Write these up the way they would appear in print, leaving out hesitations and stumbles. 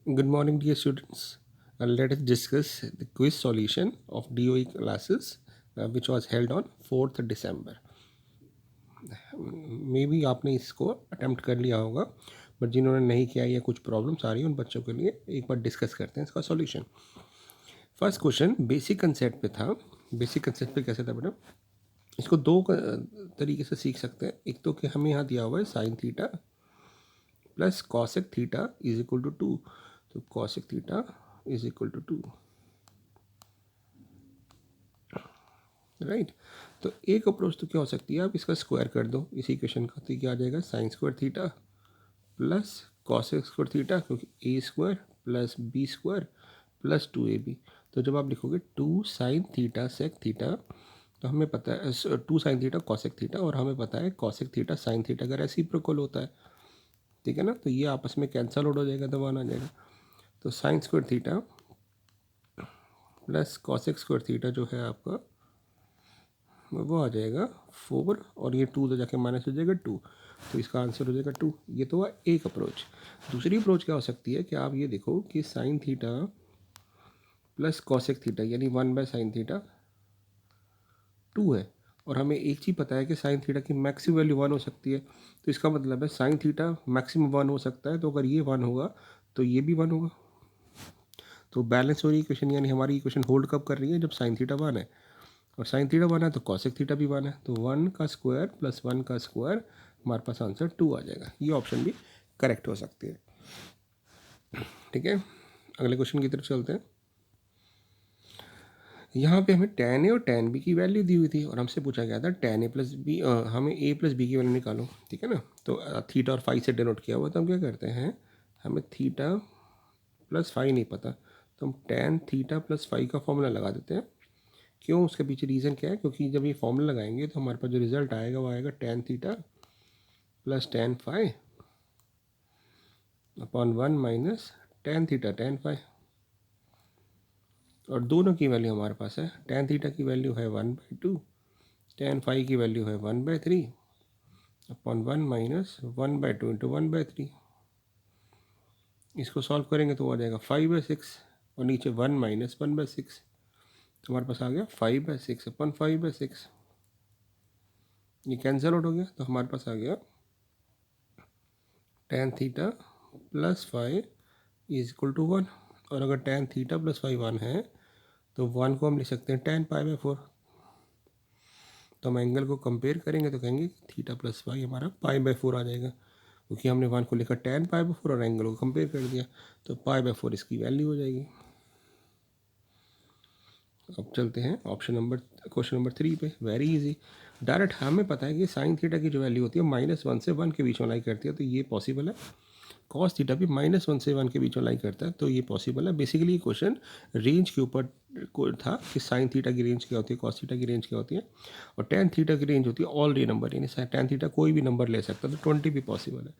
Good morning, dear students. Let us discuss the quiz solution of DOE classes which was held on 4th December. May be आपने इसको attempt कर लिया होगा, but जिन्होंने नहीं किया या कुछ प्रॉब्लम्स आ रही हैं उन बच्चों के लिए एक बार डिस्कस करते हैं इसका solution. First question basic concept पे था। बेसिक कंसेप्ट पे कैसे था बेटा? इसको दो तरीके से सीख सकते हैं। एक तो कि हमें यहाँ दिया हुआ है sine theta plus cosec theta is equal to 2, तो cosec theta is equal to 2, right. तो एक अप्रोच तो क्या हो सकती है, आप इसका स्क्वायर कर दो इसी इक्वेशन का, तो क्या आ जाएगा sine square theta plus cosec square theta, क्योंकि a square plus b square plus 2ab। तो जब आप लिखोगे 2 साइन थीटा सेक थीटा, तो हमें पता है 2 साइन थीटा कॉसेक थीटा, और हमें पता है कॉसेक थीटा साइन थीटा का रेसिप्रोकल होता है, ठीक है ना। तो ये आपस में कैंसल आउट हो जाएगा, तो 1 आ जाएगा। तो sign square theta plus cosec square theta जो है आपका वो आ जाएगा 4, और ये 2 तो जाके माइनस हो जाएगा 2, तो इसका आंसर हो जाएगा 2। ये तो हुआ एक अप्रोच। दूसरी अप्रोच क्या हो सकती है कि आप ये देखो कि sign theta plus cosec theta यानी 1/sin थीटा 2 है, और हमें एक चीज़ पता है कि साइन थीटा की मैक्सिमम वैल्यू 1 हो सकती है, तो इसका मतलब है साइन थीटा मैक्सिमम 1 हो सकता है। तो अगर ये 1 होगा तो ये भी 1 होगा, तो बैलेंस हो रही इक्वेशन, यानी हमारी इक्वेशन होल्ड कब कर रही है, जब साइन थीटा 1 है, और साइन थीटा 1 है तो कॉसेक थीटा भी 1 है, तो 1 का स्क्वायर प्लस 1 का स्क्वायर हमारे पास आंसर 2 आ जाएगा। ये ऑप्शन भी करेक्ट हो सकती है, ठीक है। अगले क्वेश्चन की तरफ चलते हैं। यहाँ पे हमें tan ए और tan बी की वैल्यू दी हुई थी, और हमसे पूछा गया था tan ए प्लस बी, हमें a प्लस बी की वैल्यू निकालो, ठीक है ना। तो थीटा और फाई से डिनोट किया हुआ, तो हम क्या करते हैं, हमें थीटा प्लस फाई नहीं पता, तो हम tan थीटा प्लस फाई का फॉर्मूला लगा देते हैं। क्यों, उसके पीछे रीज़न क्या है, क्योंकि जब ये फॉर्मूला लगाएंगे तो हमारे पास जो रिजल्ट आएगा वो आएगा tan theta plus tan phi upon 1 minus tan theta tan phi, और दोनों की वैल्यू हमारे पास है। tan थीटा की वैल्यू है 1/2, tan फाई की वैल्यू है 1/3 अपॉन 1 माइनस 1/2 इंटू 1/3। इसको सॉल्व करेंगे तो आ जाएगा 5/6, और नीचे 1 माइनस 1/6, तो हमारे पास आ गया 5/6 अपॉन 5/6। ये कैंसिल आउट हो गया, तो हमारे पास आ गया tan theta plus five is equal to 1, और अगर tan थीटा प्लस फाइव 1 है तो 1 को हम लिख सकते हैं tan पाई/4। तो हम एंगल को कंपेयर करेंगे तो कहेंगे थीटा प्लस फाइव हमारा पाई/4 आ जाएगा, क्योंकि हमने 1 को लिखा tan पाई/4 और एंगल को कंपेयर कर दिया, तो पाई/4 इसकी वैल्यू हो जाएगी। अब चलते हैं क्वेश्चन नंबर 3 पे। वेरी इजी, डायरेक्ट हमें पता है कि साइन थीटा की जो वैल्यू होती है -1 से 1 के बीच में लाई करती है, तो ये पॉसिबल है। कॉस थीटा भी -1 से 1 के बीच में लाई करता है, तो ये पॉसिबल है। बेसिकली ये क्वेश्चन रेंज के ऊपर को था कि साइन थीटा की रेंज क्या होती है, कॉस थीटा की रेंज क्या होती है, और टेन थीटा की रेंज होती है ऑल रियल नंबर, यानी टेन थीटा कोई भी नंबर ले सकता है, तो 20 भी पॉसिबल है।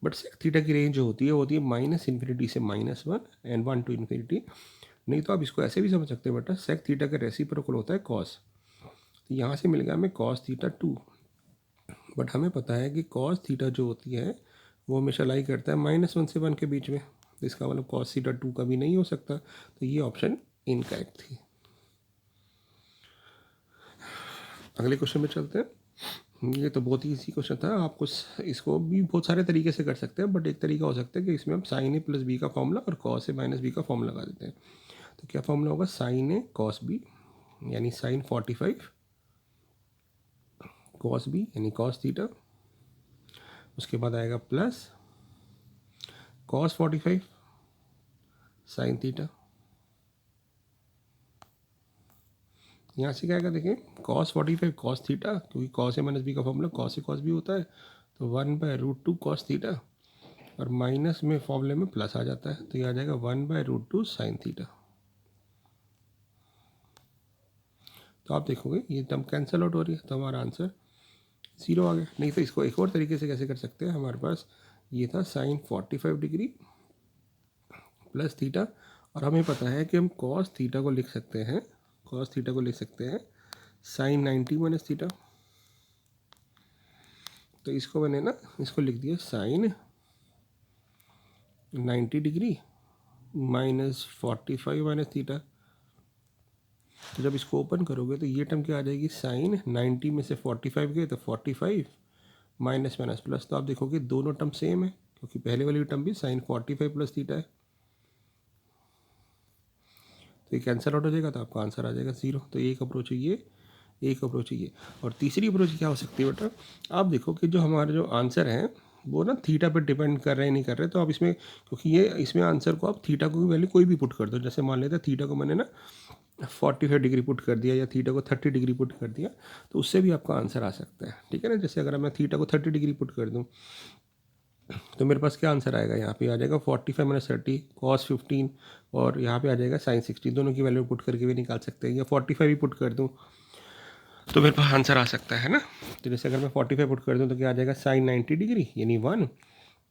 बट सेक थीटा की रेंज जो होती है वो होती है -∞ से -1 एंड 1 टू इन्फिनिटी। नहीं तो आप इसको ऐसे भी समझ सकते हैं बेटा, सेक थीटा का रेसिप्रोकल होता है कॉस, तो यहाँ से मिल गया हमें कॉस थीटा 2, बट हमें पता है कि कॉस थीटा जो होती है वो हमेशा लाई करता है -1 से 1 के बीच में, तो इसका मतलब कॉस थीटा 2 का भी नहीं हो सकता, तो ये ऑप्शन इनकरेक्ट थी। अगले क्वेश्चन में चलते हैं। ये तो बहुत ही इजी क्वेश्चन था, आपको इसको भी बहुत सारे तरीके से कर सकते हैं, बट एक तरीका हो सकता है कि इसमें हम साइन ए प्लस बी का फॉर्मूला और कॉस ए माइनस बी का फॉर्मूला लगा देते हैं। तो क्या फॉर्मूला होगा, साइन ए कॉस बी यानी साइन 45, कॉस बी यानी कॉस थीटा, उसके बाद आएगा प्लस कॉस 45 साइन थीटा। यहाँ से क्या आएगा देखें, कॉस 45 कॉस थीटा, क्योंकि कॉस ए माइनस बी का formula cos A cos B होता है, तो 1/√2 कॉस थीटा, और माइनस में फॉर्मूले में प्लस आ जाता है, तो ये आ जाएगा 1/√2 साइन थीटा। तो आप देखोगे ये टर्म कैंसिल आउट हो रही है, तो हमारा आंसर 0 आ गया। नहीं तो इसको एक और तरीके से कैसे कर सकते हैं, हमारे पास ये था साइन 45 डिग्री प्लस थीटा, और हमें पता है कि हम कॉस थीटा को लिख सकते हैं, कॉस थीटा को लिख सकते हैं साइन 90 माइनस थीटा, तो इसको मैंने ना इसको लिख दिया साइन 90 डिग्री -45 माइनस थीटा। तो जब इसको ओपन करोगे तो ये टर्म क्या आ जाएगी, साइन 90 में से 45 गए तो 45 माइनस माइनस प्लस। तो आप देखोगे दोनों टर्म सेम है, क्योंकि पहले वाली टर्म भी साइन 45 प्लस थीटा है। तो ये कैंसिल आउट हो जाएगा, तो आपका आंसर आ जाएगा 0। तो एक अप्रोच है ये, एक अप्रोच है ये। और तीसरी अप्रोच क्या हो सकती है बेटा, आप देखो कि जो हमारे जो आंसर हैं वो ना थीटा पर डिपेंड कर रहे हैं नहीं कर रहे। तो आप इसमें, क्योंकि ये इसमें आंसर को आप थीटा को भी वैल्यू कोई भी पुट कर दो। जैसे मान लेते हैं थीटा को मैंने ना 45 डिग्री पुट कर दिया या थीटा को 30 डिग्री पुट कर दिया, तो उससे भी आपका आंसर आ सकता है। ठीक है ना, जैसे अगर मैं थीटा को 30 डिग्री पुट कर दूँ तो मेरे पास क्या आंसर आएगा, यहाँ पे आ जाएगा 45 माइनस 30 कॉस 15, और यहाँ पे आ जाएगा साइन 60। दोनों की वैल्यू पुट करके भी निकाल सकते हैं, या 45 भी पुट कर दूँ तो मेरे पास आंसर आ सकता है ना। तो जैसे अगर मैं 45 पुट कर दूँ तो क्या आ जाएगा, साइन 90 डिग्री यानी 1,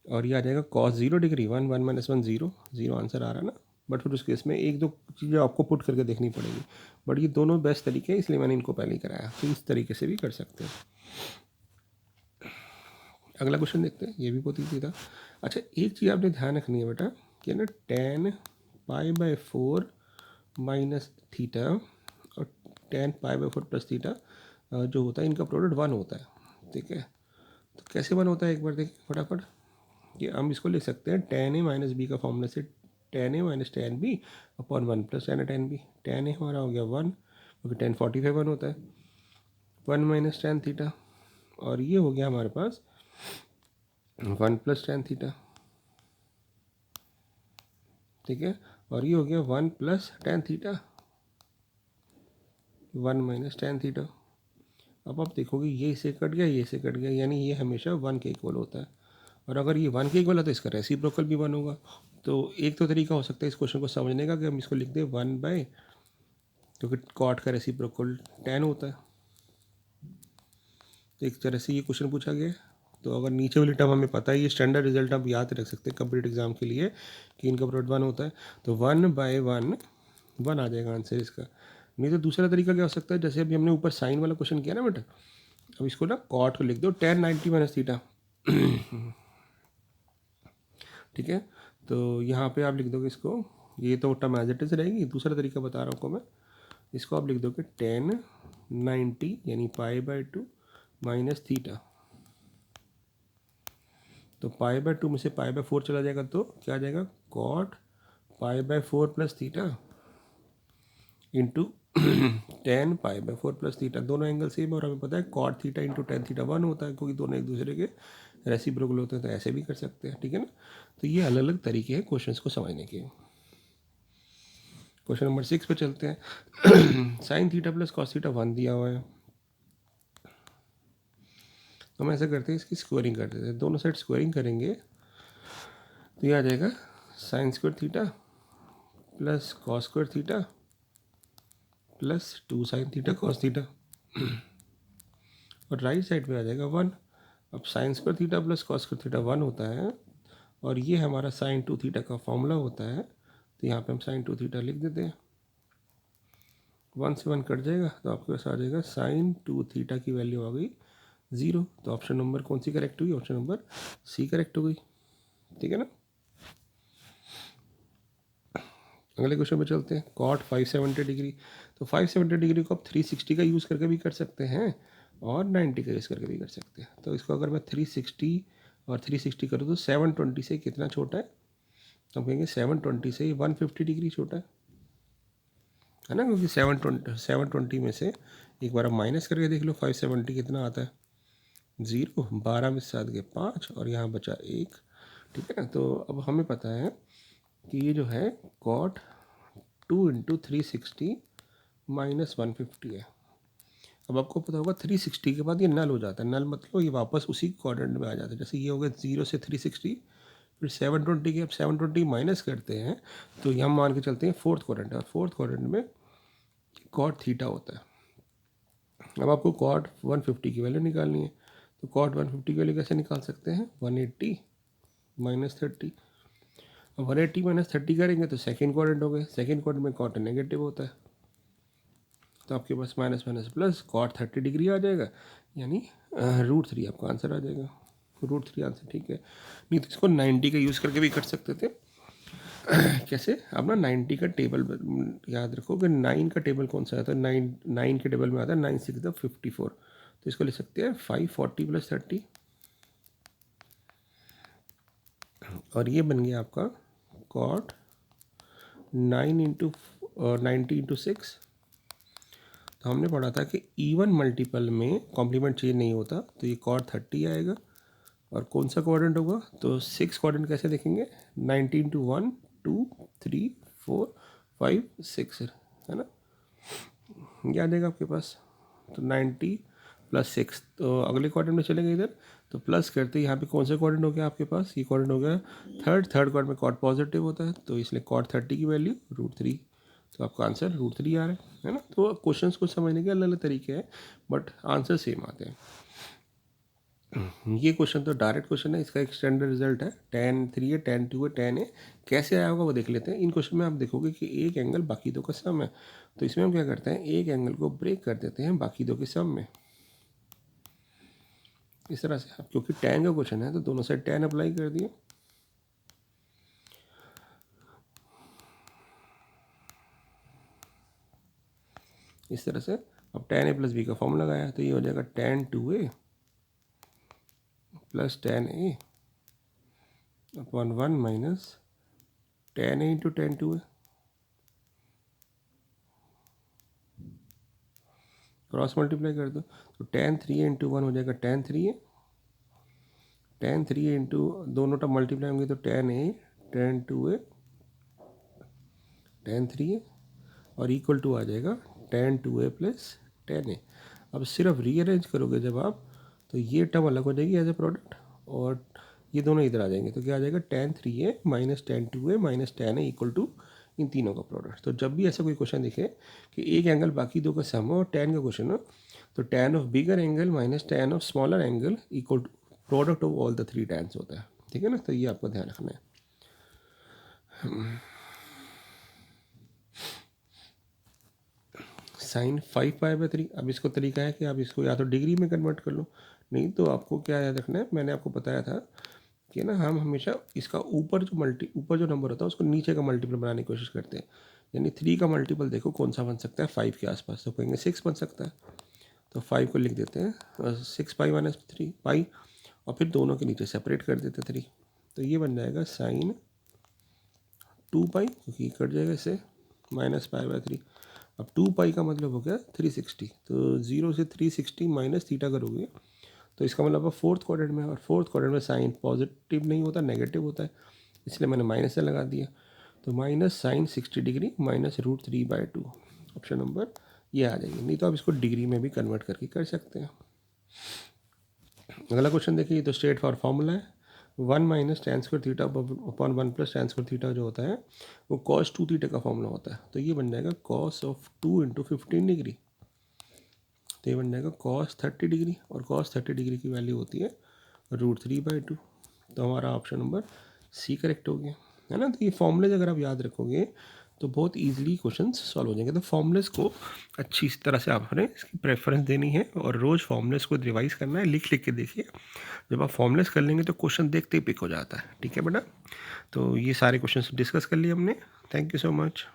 और ये आ जाएगा कॉस 0 डिग्री 1, 1 माइनस 1 0, 0 आंसर आ रहा है ना। बट फिर उस केस में एक दो चीज़ें आपको पुट करके देखनी पड़ेगी, बट ये दोनों बेस्ट तरीके हैं, इसलिए मैंने इनको पहले ही कराया। तो इस तरीके से भी कर सकते हैं। अगला क्वेश्चन देखते हैं, ये भी बहुत ईजी था। अच्छा, एक चीज़ आपने ध्यान रखनी है बेटा कि ना tan π/4 माइनस थीटा और tan π/4 प्लस थीटा जो होता है, इनका प्रोडक्ट 1 होता है। ठीक है, तो कैसे 1 होता है एक बार देखिए फटाफट। कि हम इसको लिख सकते हैं tan a माइनस बी का फॉर्मूला से tan a minus tan b upon 1 plus tan a tan b। tan a हमारा हो गया 1, क्योंकि tan 45 1 होता है, 1 माइनस tan थीटा, और ये हो गया हमारे पास 1 प्लस tan थीटा। ठीक है, और ये हो गया 1 plus tan theta, 1 minus tan theta. अब आप देखोगे ये इसे कट गया, ये इसे कट गया, यानी ये हमेशा 1 के इक्वल होता है। और अगर ये 1 के इक्वल है तो इसका रेसिप्रोकल भी 1 होगा। तो एक तो तरीका हो सकता है इस क्वेश्चन को समझने का कि हम इसको लिख दें 1 बाय, क्योंकि कॉट का रेसिप्रोकल tan होता है। तो एक तरह से ये क्वेश्चन पूछा गया है। तो अगर नीचे वाली टर्म हमें पता है, ये स्टैंडर्ड रिजल्ट आप याद रख सकते हैं कम्पिटेटिव एग्जाम के लिए कि इनका प्रोडक्ट 1 होता है, तो 1/1 आ जाएगा आंसर इसका। नहीं तो दूसरा तरीका क्या हो सकता है, जैसे अभी हमने ऊपर साइन वाला क्वेश्चन किया ना बेटा, अब इसको ना कॉट को लिख दो tan 90 माइनस थीटा। ठीक है, तो यहाँ पे आप लिख दोगे इसको, ये तो टर्म एज इट इज रहेगी। दूसरा तरीका बता रहा हूँ आपको मैं, इसको आप लिख दोगे tan 90 यानी π/2 माइनस थीटा। तो π/2 में से π/4 चला जाएगा तो क्या आ जाएगा, cot π/4 plus theta into tan π/4 plus theta. दोनों एंगल सेम है, और हमें पता है cot theta into tan theta 1 होता है, क्योंकि दोनों एक दूसरे के रेसिप्रोकल होते हैं। तो ऐसे भी कर सकते हैं, ठीक है ना। तो ये अलग अलग तरीके हैं क्वेश्चंस को समझने के। क्वेश्चन नंबर 6 पे चलते हैं। Sign theta plus cos theta 1 दिया हुआ है, तो हम ऐसा करते हैं इसकी स्क्वायरिंग कर देते हैं। दोनों साइड स्क्वायरिंग करेंगे तो ये आ जाएगा sine square theta plus cos square theta plus 2 sine theta cos theta, और राइट साइड पे आ जाएगा 1। अब sign square theta plus cos square theta 1 होता है, और ये हमारा साइन 2 थीटा का फॉर्मूला होता है। तो यहाँ पे हम साइन 2 थीटा लिख देते हैं, 1 से 1 कट जाएगा, तो आपके पास आ जाएगा साइन 2 थीटा की वैल्यू आ गई 0। तो ऑप्शन नंबर कौन सी करेक्ट हुई, ऑप्शन नंबर सी करेक्ट हो गई। ठीक है ना। अगले क्वेश्चन पे चलते हैं, कॉट 570 डिग्री। तो 570 डिग्री को आप 360 का यूज़ करके भी कर सकते हैं और 90 का यूज़ करके भी कर सकते हैं। तो इसको अगर मैं 360 और 360 करूँ तो 720 से कितना छोटा है, तो हम कहेंगे 720 से 150 डिग्री छोटा है ना, क्योंकि 720 में से एक बार आप माइनस करके देख लो 570 कितना आता है, 0, 12 में 7 गए 5, और यहाँ बचा 1। ठीक है ना। तो अब हमें पता है कि ये जो है कॉट 2 इंटू 360 माइनस 150 है। अब आपको पता होगा 360 के बाद ये नल हो जाता है, नल मतलब ये वापस उसी क्वाड्रेंट में आ जाता है। जैसे ये हो गया 0 से 360, फिर 720 के अब 720 माइनस करते हैं तो ये हम मान के चलते हैं फोर्थ क्वाड्रेंट, और फोर्थ क्वाड्रेंट में कॉट थीटा होता है। अब आपको कॉट 150 की वैल्यू निकालनी है, तो कॉट 150 की वैल्यू कैसे निकाल सकते हैं, 180 माइनस 30। अब 180 माइनस 30 करेंगे तो सेकेंड क्वाड्रेंट हो गए, सेकेंड क्वाड्रेंट में कॉट नेगेटिव होता है, तो आपके पास minus minus plus cot 30 degree आ जाएगा, यानी √3 आपका आंसर आ जाएगा। √3 आंसर ठीक है। नहीं तो इसको 90 का यूज़ करके भी कर सकते थे, कैसे आप ना 90 का टेबल याद रखो कि 9 का टेबल कौन सा आता है, 9 के टेबल में आता है 9 6 54, तो इसको लिख सकते हैं 540 + 30 और ये बन गया आपका कॉट 90 × 6। तो हमने पढ़ा था कि इवन मल्टीपल में कॉम्प्लीमेंट चेंज नहीं होता, तो ये कॉट 30 आएगा। और कौन सा क्वाड्रेंट होगा, तो 6 क्वाड्रेंट कैसे देखेंगे, 90 × 1 2 3 4 5 6 है ना, क्या आ जाएगा आपके पास, तो 90 + 6। तो अगले क्वाड्रेंट में चलेंगे इधर, तो प्लस करते यहाँ पे कौन सा क्वाड्रेंट हो गया आपके पास, ये क्वाड्रेंट हो गया थर्ड क्वाड्रेंट में कॉट पॉजिटिव होता है, तो इसलिए कॉट 30 की वैल्यू √3, तो आपका आंसर √3 आ रहा है ना। तो क्वेश्चंस को समझने के अलग अलग तरीके हैं बट आंसर सेम आते हैं। ये क्वेश्चन तो डायरेक्ट क्वेश्चन है, इसका एक स्टैंडर्ड रिजल्ट है, tan 3 है, tan 2 है, tan है, कैसे आया होगा वो देख लेते हैं। इन क्वेश्चन में आप देखोगे कि एक एंगल बाकी दो का सम है, तो इसमें हम क्या करते हैं, एक एंगल को ब्रेक कर देते हैं बाकी दो के सम में, इस तरह से। अब क्योंकि tan का क्वेश्चन है तो दोनों साइड tan अप्लाई कर दिए, इस तरह से। अब tan a + b का फॉर्म लगाया तो ये हो जाएगा tan 2a + tan a / 1 - tan a × tan 2a। Cross multiply कर दो तो tan 3a × 1 हो जाएगा tan 3a, tan 3a into दोनों टर्म मल्टीप्लाई होंगे तो tan a tan 2a tan 3a और इक्वल टू आ जाएगा tan 2a + tan a। अब सिर्फ रीअरेंज करोगे जब आप, तो ये टर्म अलग हो जाएगी एज ए प्रोडक्ट और ये दोनों इधर आ जाएंगे, तो क्या आ जाएगा tan 3a - tan 2a - tan a equal to इन तीनों का प्रोडक्ट। तो जब भी ऐसा कोई क्वेश्चन दिखे कि एक एंगल बाकी दो का सम हो और tan का क्वेश्चन हो, तो tan of bigger angle - tan of smaller angle equal to product of all the 3 tans होता है, ठीक है ना। तो ये आपको ध्यान रखना है। sin 5π/3, अब इसको तरीका है कि आप इसको या तो डिग्री में कन्वर्ट कर लो, नहीं तो आपको क्या याद रखना है, मैंने आपको बताया था कि ना हम हमेशा इसका ऊपर जो नंबर होता है उसको नीचे का मल्टीपल बनाने की कोशिश करते हैं। यानी 3 का मल्टीपल देखो कौन सा बन सकता है 5 के आसपास, तो कहेंगे 6 बन सकता है, तो 5 को लिख देते हैं 6π - 3 पाई, और फिर दोनों के नीचे सेपरेट कर देते 3, तो ये बन जाएगा sin 2π, क्योंकि कट जाएगा इससे -π/3। अब 2π का मतलब हो गया 360, तो 0 से 360 माइनस थीटा करोगे तो इसका मतलब फोर्थ क्वाड्रेंट में, और फोर्थ क्वाड्रेंट में साइन पॉजिटिव नहीं होता नेगेटिव होता है, इसलिए मैंने माइनस से लगा दिया, तो -sin 60 डिग्री -√3/2 ऑप्शन नंबर ये आ जाएगी। नहीं तो आप इसको डिग्री में भी कन्वर्ट करके कर सकते हैं। अगला क्वेश्चन देखिए, तो स्ट्रेट फॉर फॉर्मूला है 1 - tan² theta upon 1 + tan² theta जो होता है वो cos 2 थीटा का फॉर्मूला होता है, तो ये बन जाएगा cos ऑफ 2 × 15 डिग्री, तो ये बन जाएगा cos 30 डिग्री, और cos 30 डिग्री की वैल्यू होती है √3/2, तो हमारा ऑप्शन नंबर सी करेक्ट हो गया, है ना। तो ये फॉर्मूलेज अगर आप याद रखोगे तो बहुत इजीली क्वेश्चंस सॉल्व हो जाएंगे। तो फॉर्मूलेस को अच्छी तरह से आपने इसकी प्रेफरेंस देनी है और रोज़ फॉर्मूलेस को रिवाइज करना है, लिख लिख के देखिए। जब आप फॉर्मूलेस कर लेंगे तो क्वेश्चन देखते ही पिक हो जाता है, ठीक है बेटा। तो ये सारे क्वेश्चंस डिस्कस कर लिए हमने। Thank you so much.